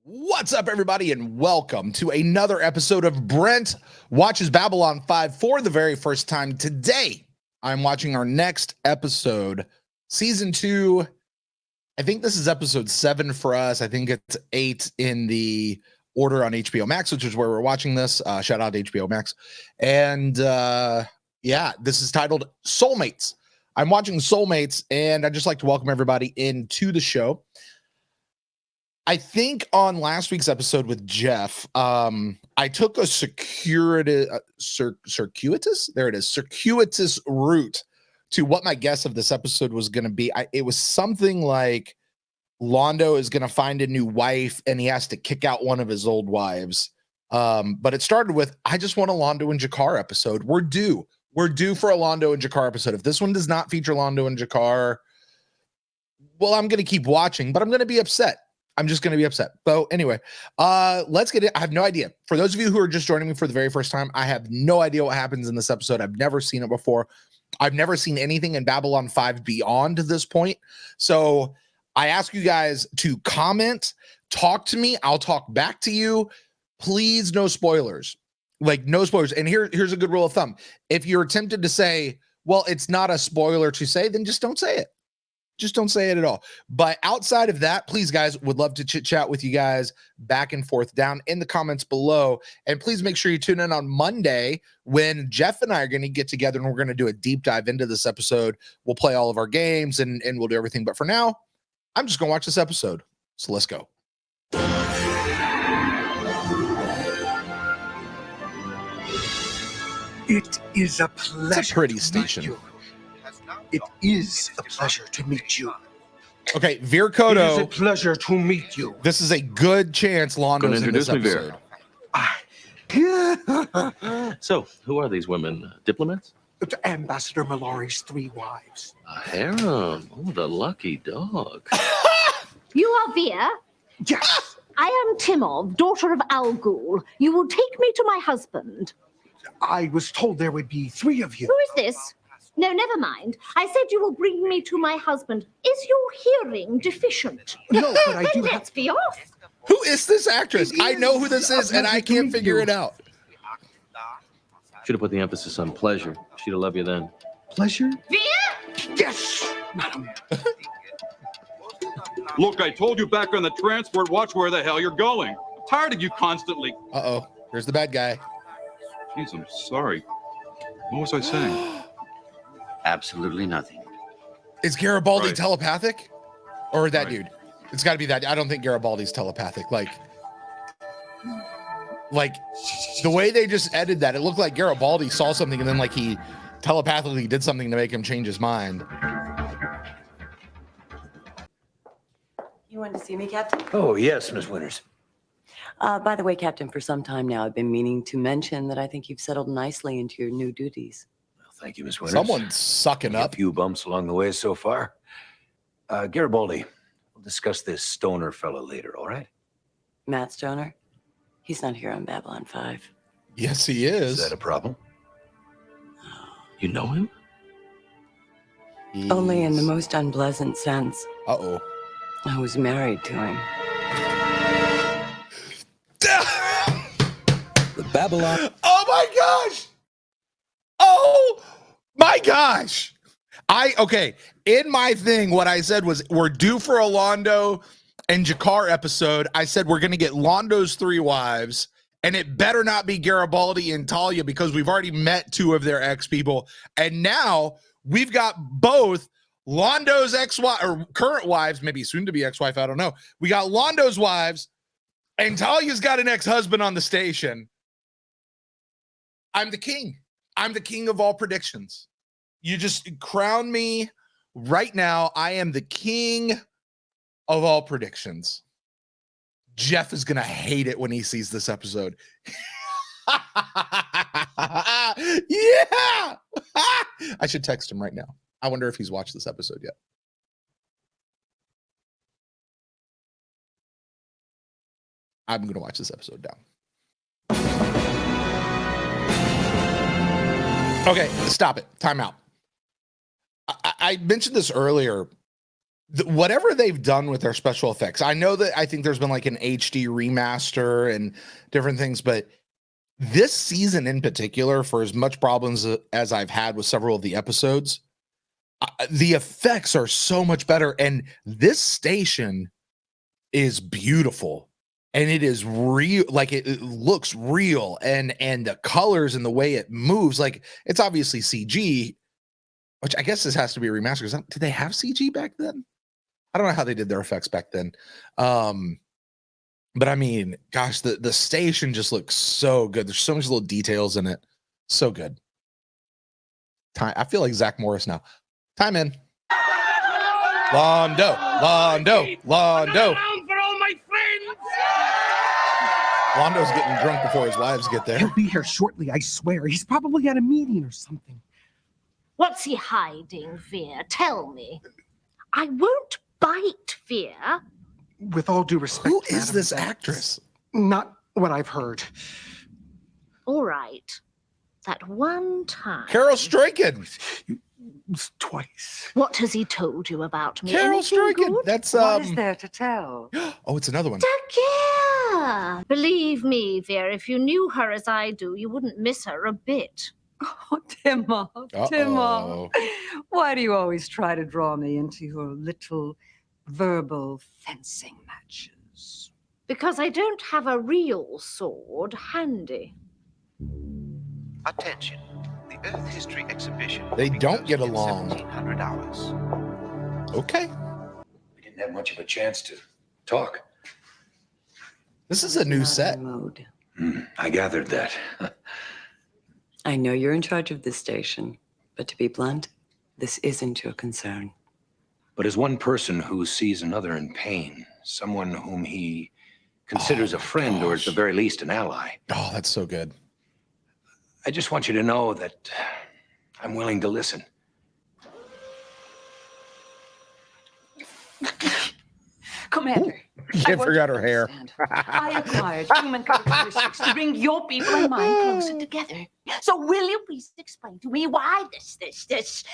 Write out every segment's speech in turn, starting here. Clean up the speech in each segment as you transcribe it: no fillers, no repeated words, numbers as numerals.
What's up, everybody, and welcome to another episode of Brent Watches Babylon 5 for the very first time. Today, I'm watching our next episode, Season 2. I think this is episode 7 for us. I think it's 8 in the order on HBO Max, which is where we're watching this. Shout out to HBO Max. And yeah, this is titled Soulmates. I'm watching Soulmates, and I'd just like to welcome everybody into the show. I think on last week's episode with Jeff, I took a circuitous route to what my guess of this episode was going to be. It was something like Londo is going to find a new wife and he has to kick out one of his old wives. But it started with, I just want a Londo and Jakar episode. We're due for a Londo and Jakar episode. If this one does not feature Londo and Jakar, well, I'm going to keep watching, but I'm going to be upset. I'm just going to be upset. So anyway, let's get it. I have no idea. For those of you who are just joining me for the very first time, I have no idea what happens in this episode. I've never seen it before. I've never seen anything in Babylon 5 beyond this point. So I ask you guys to comment, talk to me. I'll talk back to you. Please, no spoilers. Like, no spoilers. And here's a good rule of thumb. If you're tempted to say, well, it's not a spoiler to say, then just don't say it. Just don't say it at all. But outside of that, please, guys, would love to chit chat with you guys back and forth down in the comments below. And please make sure you tune in on Monday when Jeff and I are going to get together and we're going to do a deep dive into this episode. We'll play all of our games and we'll do everything. But for now, I'm just going to watch this episode. So let's go. It is a pleasure. It's a pretty station. It is a pleasure to meet you. Okay, Veer Kodo. It is a pleasure to meet you. This is a good chance Londo's in this episode. So, who are these women? Diplomats? Ambassador Mallory's 3 wives. A harem. Oh, the lucky dog. You are Veer? Yes, I am Timov, daughter of Al Ghul. You will take me to my husband. I was told there would be 3 of you. Who is this? No, never mind. I said you will bring me to my husband. Is your hearing deficient? No, but I Then do let's be off. Who is this actress? I know who this is, and I can't figure it out. Should have put the emphasis on pleasure. She'd have loved you then. Pleasure? Veer? Yes, madam. Look, I told you back on the transport, watch where the hell you're going. I'm tired of you constantly. Uh-oh, here's the bad guy. Jeez, I'm sorry. What was I saying? Absolutely nothing. Is Garibaldi Right. telepathic? Or that Right. dude? It's got to be that. I don't think Garibaldi's telepathic. Like the way they just edited that, it looked like Garibaldi saw something and then like he telepathically did something to make him change his mind. You wanted to see me, Captain? Oh, yes, Miss Winters. By the way, Captain, for some time now, I've been meaning to mention that I think you've settled nicely into your new duties. Well, thank you, Miss Winters. Someone's sucking A up. few bumps along the way so far. Garibaldi, we'll discuss this Stoner fella later, all right? Matt Stoner? He's not here on Babylon 5. Yes, he Is is. that a problem? You know him? Only in the most unpleasant sense. Uh-oh. I was married to him. The Babylon. Oh my gosh! Oh my gosh! Okay, in my thing, what I said was we're due for a Londo and Jakar episode. I said we're gonna get Londo's 3 wives, and it better not be Garibaldi and Talia because we've already met 2 of their ex-people, and now we've got both Londo's ex-wife or current wives, maybe soon to be ex-wife, I don't know. We got Londo's wives, and Talia's got an ex-husband on the station. I'm the king. I'm the king of all predictions. You just crown me right now. I am the king of all predictions. Jeff is going to hate it when he sees this episode. Yeah. I should text him right now. I wonder if he's watched this episode yet. I'm going to watch this episode down. Okay, stop it. Time out. I mentioned this earlier. whatever they've done with their special effects, I think there's been like an HD remaster and different things, but this season in particular, for as much problems as I've had with several of the episodes, the effects are so much better. And this station is beautiful and it is real. Like it looks real, and the colors and the way it moves, like it's obviously CG, which I guess this has to be remastered. Did they have CG back then? I don't know how they did their effects back then. But I mean, gosh, the station just looks so good. There's so much little details in it. So good. I feel like Zach Morris now. Time in. Londo. Londo's getting drunk before his wives get there. He'll be here shortly, I swear. He's probably at a meeting or something. What's he hiding, Veer? Tell me. I won't bite, Veer. With all due respect, Who is madam, this that's actress? Not what I've heard. All right. That one time. Carol Straykin. Twice. What has he told you about me? Carol Anything Straykin. good? That's What is there to tell? Oh, it's another one. Talia! Believe me, Veer, if you knew her as I do, you wouldn't miss her a bit. Oh, Timor, Timor. Why do you always try to draw me into your little verbal fencing matches? Because I don't have a real sword handy. Attention. The Earth History Exhibition. They don't begins get in along. 1700 hours. Okay. We didn't have much of a chance to talk. This is a new set. Mode. I gathered that. I know you're in charge of this station, but to be blunt, this isn't your concern. But as one person who sees another in pain, someone whom he considers a friend or at the very least an ally, Oh, that's so good. I just want you to know that I'm willing to listen. Commander, Can't figure out her hair. I acquired human characteristics to bring your people and mine closer together. So will you please explain to me why this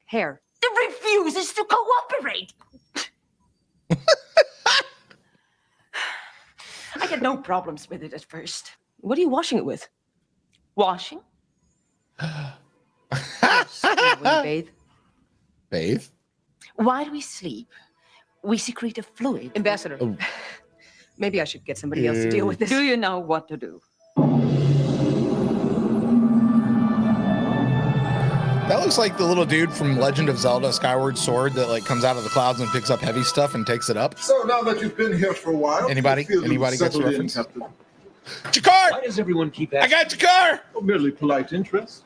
Hair. refuses to cooperate? I had no problems with it at first. What are you washing it with? Washing? Yes, we bathe. Bathe? Why do we sleep? We secrete a fluid. Ambassador, Oh. maybe I should get somebody else to deal with this. Do you know what to do? That looks like the little dude from Legend of Zelda Skyward Sword that like comes out of the clouds and picks up heavy stuff and takes it up. So now that you've been here for a while, Anybody? you feel Anybody you've gets the settled in, reference? Captain? Jakar! Why does everyone keep I asking? got Jakar! Oh, merely polite interest.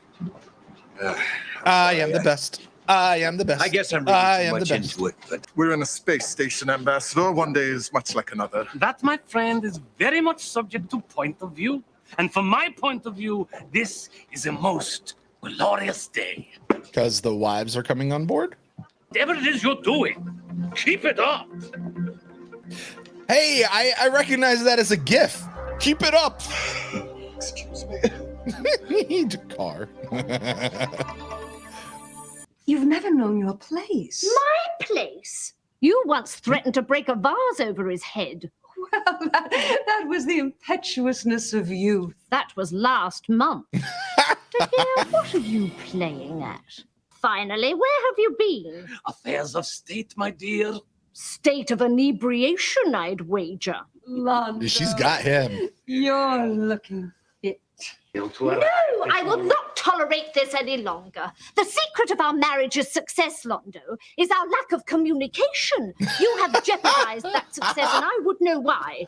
I am the best. I am the best. I guess I'm I reading am too the much best. into it, but We're in a space station, Ambassador. One day is much like another. That, my friend, is very much subject to point of view. And from my point of view, this is a most glorious day. Because the wives are coming on board? Whatever it is you're doing, keep it up. Hey, I recognize that as a GIF. Keep it up. Excuse me. Jakar. You've never known your place. My place? You once threatened to break a vase over his head. Well, that was the impetuousness of youth. That was last month. Talia, what are you playing at? Finally, where have you been? Affairs of state, my dear. State of inebriation, I'd wager. Londo, She's got him. You're looking fit. No, I will not tolerate this any longer. The secret of our marriage's success, Londo, is our lack of communication. You have jeopardized that success, and I would know why.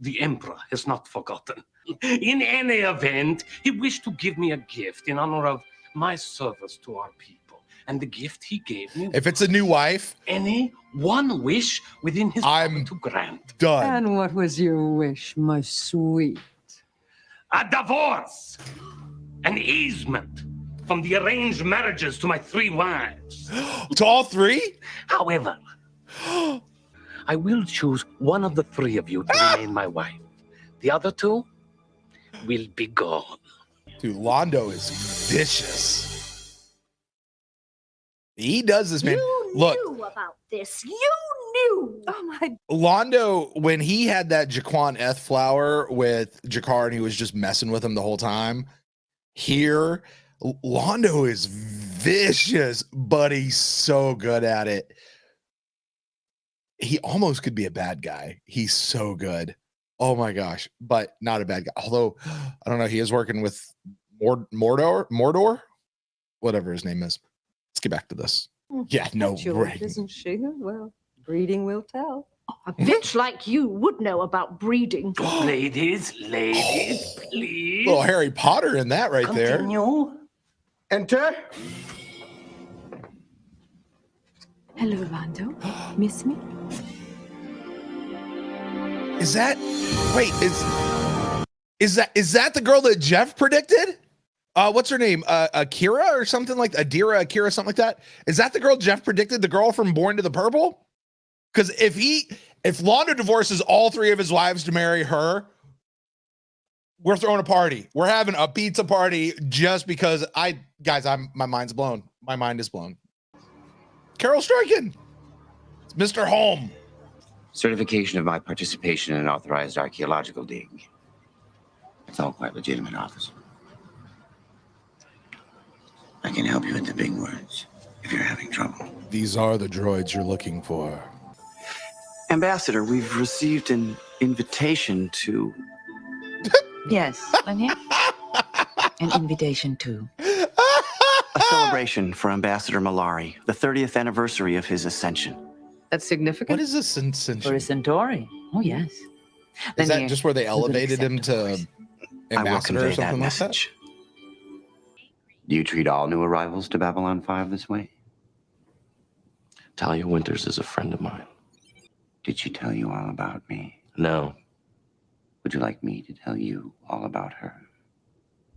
The Emperor has not forgotten. In any event, he wished to give me a gift in honor of my service to our people. And the gift he gave me, If it's a new wife, any one wish within his power I'm to grant. done. And what was your wish, my sweet? A divorce, an easement from the arranged marriages to my 3 wives. To all 3? However, I will choose one of the 3 of you to remain my wife. The other 2 will be gone. Dude, Londo is vicious. He does this, man. You Look. knew about this. You knew. Oh my. Londo, when he had that Jaquan Eth flower with Jakar and he was just messing with him the whole time, here, Londo is vicious, but he's so good at it. He almost could be a bad guy. He's so good. Oh my gosh, but not a bad guy. Although, I don't know, he is working with Mordor, whatever his name is. Let's get back to this. Yeah, no, George, isn't she? Well, breeding will tell. A bitch like you would know about breeding. Ladies, please. Little Harry Potter in that right Continue. there. Enter. Hello, Londo. Miss me? Is that the girl that Jeff predicted? What's her name? Akira or something like Adira, Akira, something like that. Is that the girl Jeff predicted? The girl from Born to the Purple? Because if Londo divorces all three of his wives to marry her, we're throwing a party. We're having a pizza party just because my mind's blown. My mind is blown. Carol Striken. It's Mr. Holm. Certification of my participation in an authorized archaeological dig. It's all quite legitimate, officer. I can help you with the big words if you're having trouble. These are the droids you're looking for. Ambassador, we've received an invitation to... Yes, Lanya? An invitation to... a celebration for Ambassador Malari, the 30th anniversary of his ascension. That's significant? What is this ascension? For a Centauri. Oh, yes. Is that just where they elevated him to ambassador or something like that? Do you treat all new arrivals to Babylon 5 this way? Talia Winters is a friend of mine. Did she tell you all about me? No. Would you like me to tell you all about her?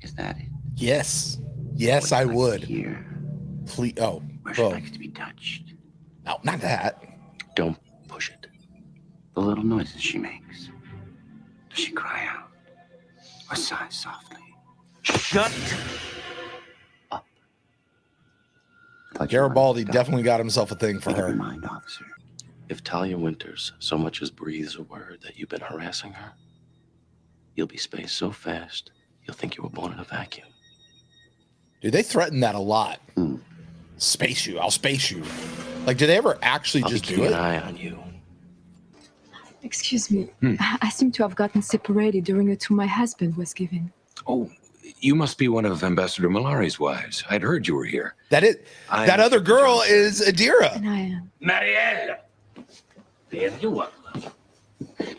Is that it? Yes. Yes, I would. Here. Please. Oh. Where she likes to be touched. No, not that. Don't push it. The little noises she makes. Does she cry out? Or sigh softly? Shut up. Garibaldi definitely got himself a thing for her. Mind, officer. If Talia Winters so much as breathes a word that you've been harassing her, you'll be spaced so fast, you'll think you were born in a vacuum. Dude, they threaten that a lot. Space you. I'll space you. Like, do they ever actually just do it? I'll be keeping an eye on you. Excuse me. I seem to have gotten separated during a tour my husband was giving. Oh, you must be one of Ambassador Malari's wives. I'd heard you were here. That other girl is Adira. And I am. Marielle. There you are.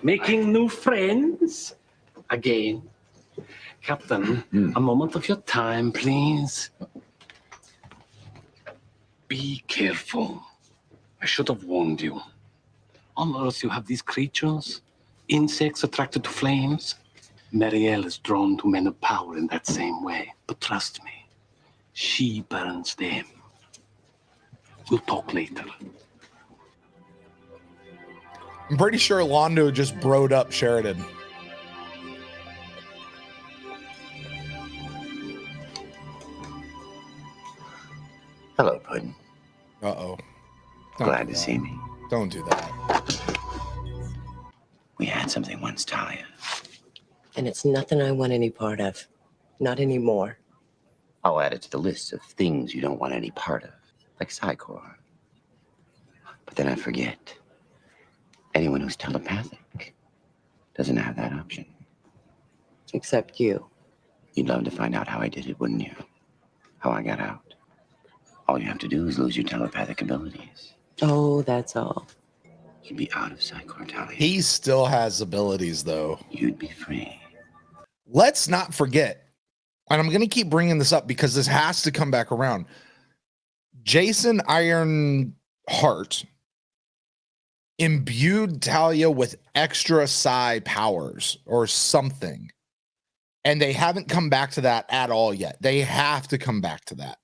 Making new friends again. Captain, a moment of your time, please. Be careful. I should have warned you. On Earth, you have these creatures, insects attracted to flames. Marielle is drawn to men of power in that same way. But trust me, she burns them. We'll talk later. I'm pretty sure Londo just broed up Sheridan. Hello, Puddin'. Uh-oh. Glad to see me. Don't do that. We had something once, Talia. And it's nothing I want any part of. Not anymore. I'll add it to the list of things you don't want any part of, like Psychor. But then I forget. Anyone who's telepathic doesn't have that option. Except you. You'd love to find out how I did it, wouldn't you? How I got out. All you have to do is lose your telepathic abilities. Oh, that's all. You'd be out of Psychor, Talia. He still has abilities, though. You'd be free. Let's not forget, and I'm going to keep bringing this up because this has to come back around. Jason Ironheart imbued Talia with extra psi powers or something. And they haven't come back to that at all yet. They have to come back to that.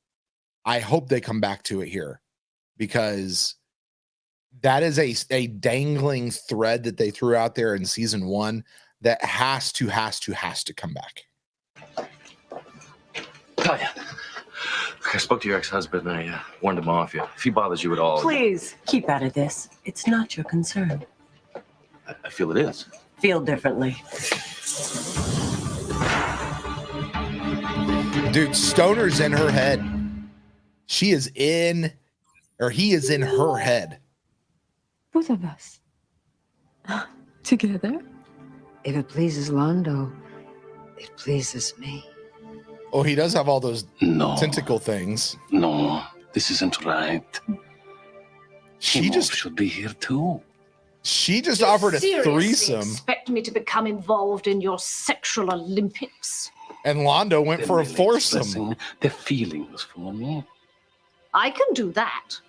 I hope they come back to it here because that is a dangling thread that they threw out there in season 1 that has to come back. Talia, I spoke to your ex-husband. I warned him off you. If he bothers you at all... Please, keep out of this. It's not your concern. I feel it is. Feel differently. Dude, Stoner's in her head. She is in, or he is in her head. Both of us. Together? If it pleases Londo, it pleases me. Oh, he does have all those tentacle things. No, this isn't right. She just should be here too. She just offered a Seriously threesome. Expect me to become involved in your sexual Olympics? And Londo went for a foursome. Their feelings for me. I can do that.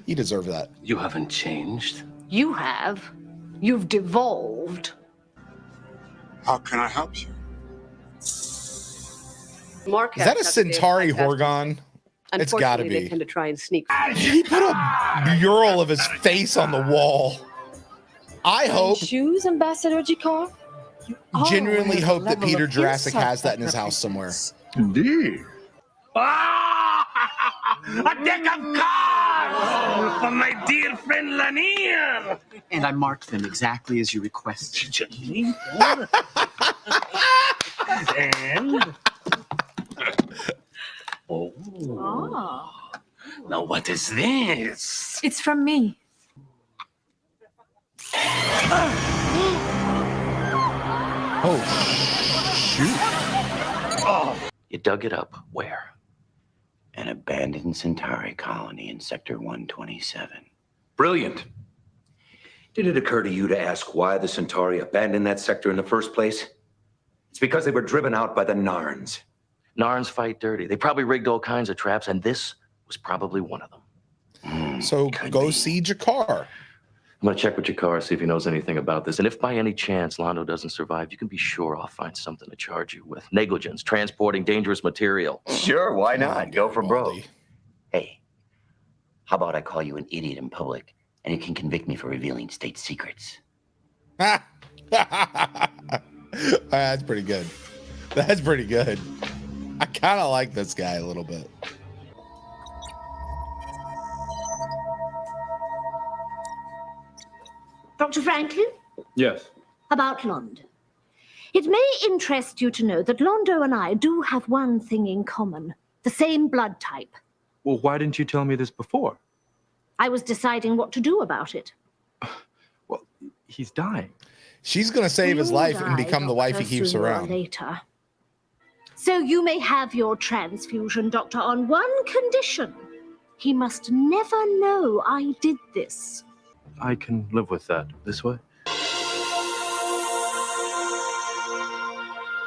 You deserve that. You haven't changed. You have. You've devolved. How can I help you? Mark Is that a Centauri Horgon? It's got to Unfortunately, they be. tend to try and sneak. He put a mural of his face on the wall. I hope, Shoes, Ambassador Jakar? genuinely the hope that level Peter of Jurassic insight has that in his that house somewhere. Indeed. A deck of cards for my dear friend Lanier. And I marked them exactly as you requested. And now what is this? It's from me. Oh, shoot. You dug it up. Where? An abandoned Centauri colony in Sector 127. Brilliant. Did it occur to you to ask why the Centauri abandoned that sector in the first place? It's because they were driven out by the Narns. Narns fight dirty. They probably rigged all kinds of traps, and this was probably one of them. So go see Jakar. I'm going to check with your car, see if he knows anything about this. And if by any chance Londo doesn't survive, you can be sure I'll find something to charge you with. Negligence, transporting dangerous material. Sure, why not? Go for broke. Hey, how about I call you an idiot in public and you can convict me for revealing state secrets? That's pretty good. That's pretty good. I kind of like this guy a little bit. Dr. Franklin, Yes. about Londo. It may interest you to know that Londo and I do have one thing in common, the same blood type. Well, why didn't you tell me this before? I was deciding what to do about it. Well, he's dying. She's going to save his You'll life and die, become the wife he Doctor, keeps sooner or around. Later. So you may have your transfusion, Doctor, on one condition. He must never know I did this. I can live with that. This way?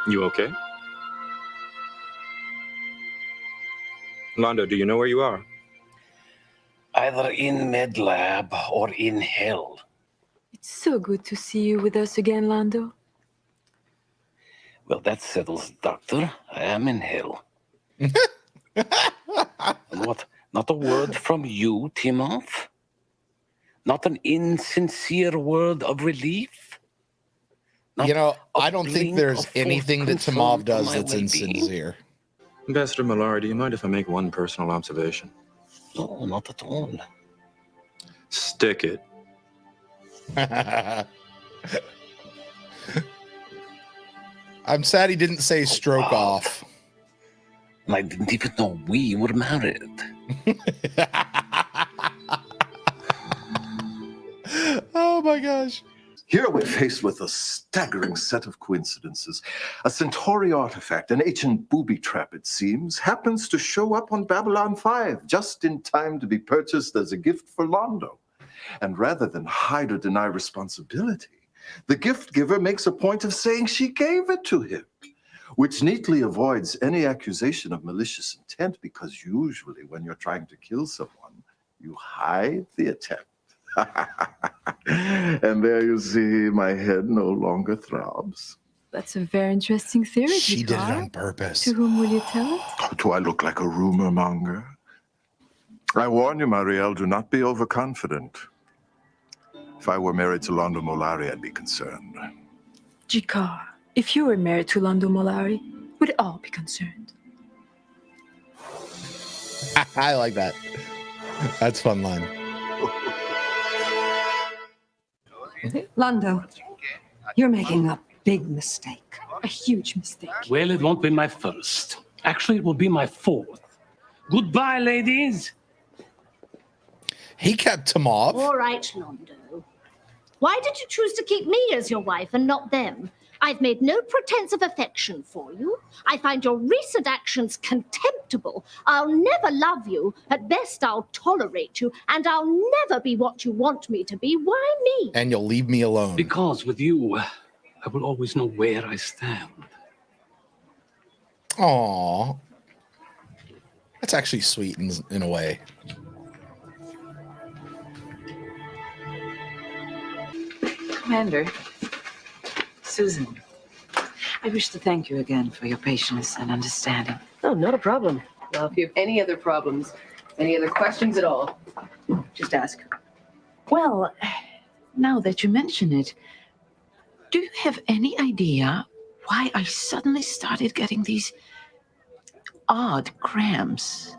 You okay? Londo, do you know where you are? Either in med lab or in hell. It's so good to see you with us again, Londo. Well, that settles, Doctor. I am in hell. And what? Not a word from you, Timoth? Not an insincere word of relief? You know, I don't think there's anything that Timov does that's insincere. Ambassador Malari, do you mind if I make one personal observation? No, not at all. Stick it. I'm sad he didn't say stroke off. And I didn't even know we were married. Oh my gosh. Here we're faced with a staggering set of coincidences. A Centauri artifact, an ancient booby trap, it seems, happens to show up on Babylon 5 just in time to be purchased as a gift for Londo. And rather than hide or deny responsibility, the gift giver makes a point of saying she gave it to him, which neatly avoids any accusation of malicious intent, because usually when you're trying to kill someone, you hide the attempt. And there you see, my head no longer throbs. That's a very interesting theory. She did it Jakar. on purpose. To whom will you tell it? Do I look like a rumor monger? I warn you, Mariel, do not be overconfident. If I were married to Londo Mollari, I'd be concerned. Jakar, if you were married to Londo Mollari, would all be concerned. I like that. That's a fun line. Londo, you're making a big mistake. A huge mistake. Well, it won't be my first. Actually, it will be my fourth. Goodbye, ladies. He kept him off. All right, Londo. Why did you choose to keep me as your wife and not them? I've made no pretense of affection for you. I find your recent actions contemptible. I'll never love you. At best, I'll tolerate you. And I'll never be what you want me to be. Why me? And you'll leave me alone. Because with you, I will always know where I stand. Aw. That's actually sweet in a way. Commander, Susan, I wish to thank you again for your patience and understanding. Oh, not a problem. Well, if you have any other problems, any other questions at all, just ask. Well, now that you mention it, do you have any idea why I suddenly started getting these odd cramps?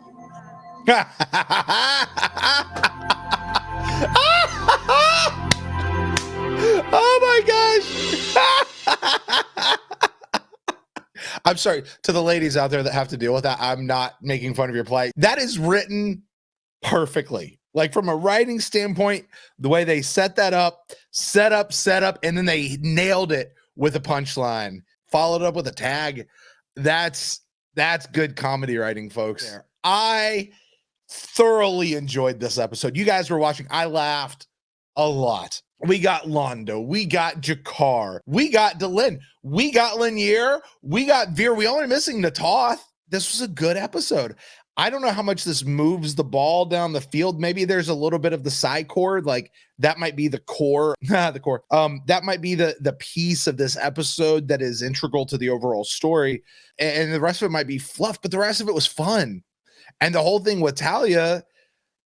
Oh my gosh. I'm sorry to the ladies out there that have to deal with that. I'm not making fun of your plight. That is written perfectly. Like from a writing standpoint, the way they set that up, set up, and then they nailed it with a punchline, followed up with a tag. That's good comedy writing, folks. I thoroughly enjoyed this episode. You guys were watching. I laughed a lot. We got Londo, we got Jakar, we got Delin, we got Lanier, we got Veer. We only missing Natoth. This was a good episode. I don't know how much this moves the ball down the field. Maybe there's a little bit of the side chord, like that might be the core, the core. That might be the piece of this episode that is integral to the overall story, and the rest of it might be fluff. But the rest of it was fun, and the whole thing with Talia.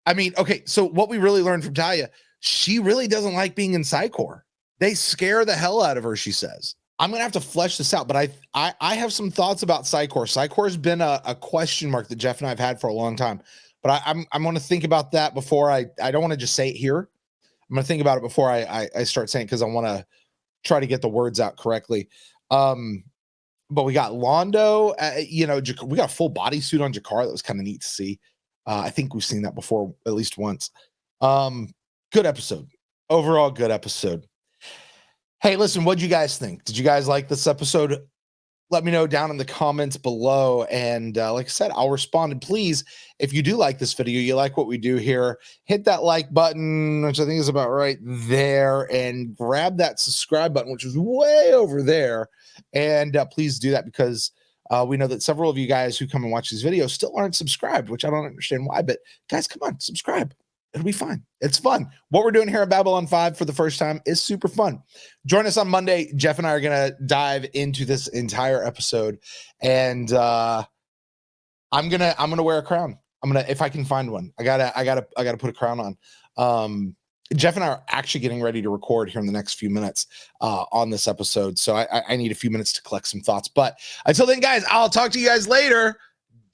I mean, okay, so what we really learned from Talia. She really doesn't like being in Psychor. They scare the hell out of her, she says. I'm going to have to flesh this out, but I have some thoughts about Psychor. Psychor has been a question mark that Jeff and I have had for a long time, but I'm going to think about that before I don't want to just say it here. I'm going to think about it before I start saying it because I want to try to get the words out correctly. But we got Londo, we got a full bodysuit on Jakar. That was kind of neat to see. I think we've seen that before at least once. Good episode. Overall, good episode. Hey, listen, what'd you guys think? Did you guys like this episode? Let me know down in the comments below. And like I said, I'll respond. And please, if you do like this video, you like what we do here, hit that like button, which I think is about right there, and grab that subscribe button, which is way over there. And please do that because we know that several of you guys who come and watch these videos still aren't subscribed, which I don't understand why. But guys, come on, subscribe. It'll be fine. It's fun. What we're doing here at Babylon 5 for the first time is super fun. Join us on Monday. Jeff and I are going to dive into this entire episode, and I'm going to wear a crown. If I can find one, I gotta put a crown on. Jeff and I are actually getting ready to record here in the next few minutes on this episode. So I need a few minutes to collect some thoughts, but until then, guys, I'll talk to you guys later.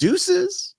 Deuces.